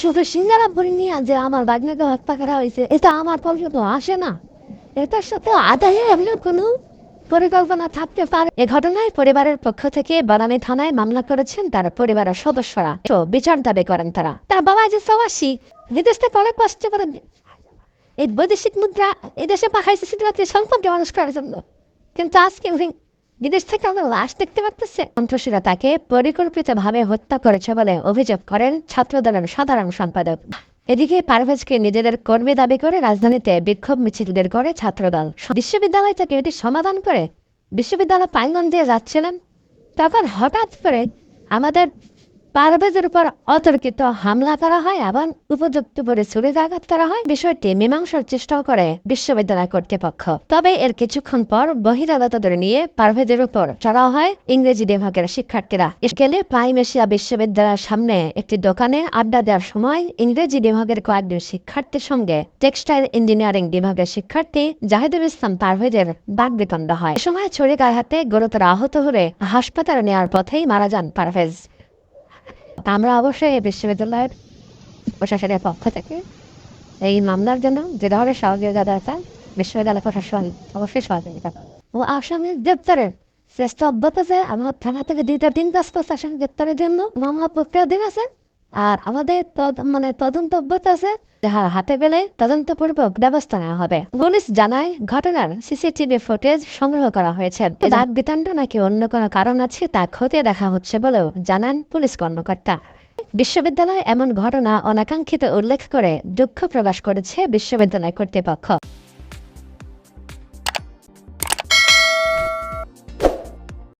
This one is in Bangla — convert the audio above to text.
শুধু সিঙ্গারা ভরি নিয়ে যে আমার বাগনাকে হত্যা করা হয়েছে এটা আমার পর্যন্ত আসে না। এটার সাথে আদায়ে এমন কোনো পরিকল্পনা থাকতে পারে। এ ঘটনায় পরিবারের পক্ষ থেকে বানানী থানায় মামলা করেছেন তার পরিবারের সদস্যরা। তো বিচার দাবি করেন তারা। তার বাবা যে প্রবাসী, বিদেশ থেকে অনেক কষ্ট করে এই বৈদেশিক মুদ্রা এদেশে পাঠাইছে শুধুমাত্র সম্পর্কে মানুষ করার জন্য, কিন্তু আজকে উনি বিদেশ থেকে আমরা লাশ দেখতে পাচ্ছি। সন্ত্রাসীরা তাকে পরিকল্পিতভাবে হত্যা করেছে বলে অভিযোগ করেন ছাত্রদলের সাধারণ সম্পাদক। এদিকে পারভেজকে নিজেদের কর্মী দাবি করে রাজধানীতে বিক্ষোভ মিছিল বের করে ছাত্রদল। বিশ্ববিদ্যালয় থেকে এটি সমাধান করে বিশ্ববিদ্যালয় প্রাঙ্গণ দিয়ে যাচ্ছিলেন, তখন হঠাৎ করে আমাদের পারভেজের উপর অতর্কিত হামলা করা হয় এবং উপযুক্ত করে ছুরিকাঘাত করা হয়। বিষয়টি মীমাংসার চেষ্টাও করে বিশ্ববিদ্যালয় কর্তৃপক্ষ। তবে এর কিছুক্ষণ পর বহিরাগতদের নিয়ে পারভেজের উপর চড়াও হয় ইংরেজি বিভাগের শিক্ষার্থীরা। স্কেলে প্রাইম এশিয়া বিশ্ববিদ্যালয়ের সামনে একটি দোকানে আড্ডা দেওয়ার সময় ইংরেজি বিভাগের কয়েকজন শিক্ষার্থীর সঙ্গে টেক্সটাইল ইঞ্জিনিয়ারিং বিভাগের শিক্ষার্থী জাহিদুল ইসলাম পারভেজের বাগবিতণ্ডা হয়। এ সময় ছুরিকাঘাতে গুরুতর আহত হলে হাসপাতালে নেওয়ার পথেই মারা যান পারভেজ। আমরা অবশ্যই এই বিশ্ববিদ্যালয়ের প্রশাসনের পক্ষ থেকে এই মামলার জন্য যে ধরনের সহযোগিতা দরকার বিশ্ববিদ্যালয় প্রশাসন অবশ্যই সহযোগিতা ও আসামি গ্রেপ্তারের চেষ্টা অব্যাহত আছে। আমার থানা থেকে 2-3 প্রশাসন গ্রেপ্তারের জন্য মামলা প্রক্রিয়াধীন আছে, আর আমাদের তদন্ত অব্যাহত আছে। যাহা হাতে পেলে তদন্তপূর্বক ব্যবস্থা নেওয়া হবে। পুলিশ জানায় ঘটনার সিসিটিভি ফুটেজ সংগ্রহ করা হয়েছে। দাগ বিতান্ড নাকি অন্য কোনো কারণ আছে তা খতিয়ে দেখা হচ্ছে বলেও জানান পুলিশ কর্মকর্তা। বিশ্ববিদ্যালয়ে এমন ঘটনা অনাকাঙ্ক্ষিত উল্লেখ করে দুঃখ প্রকাশ করেছে বিশ্ববিদ্যালয় কর্তৃপক্ষ।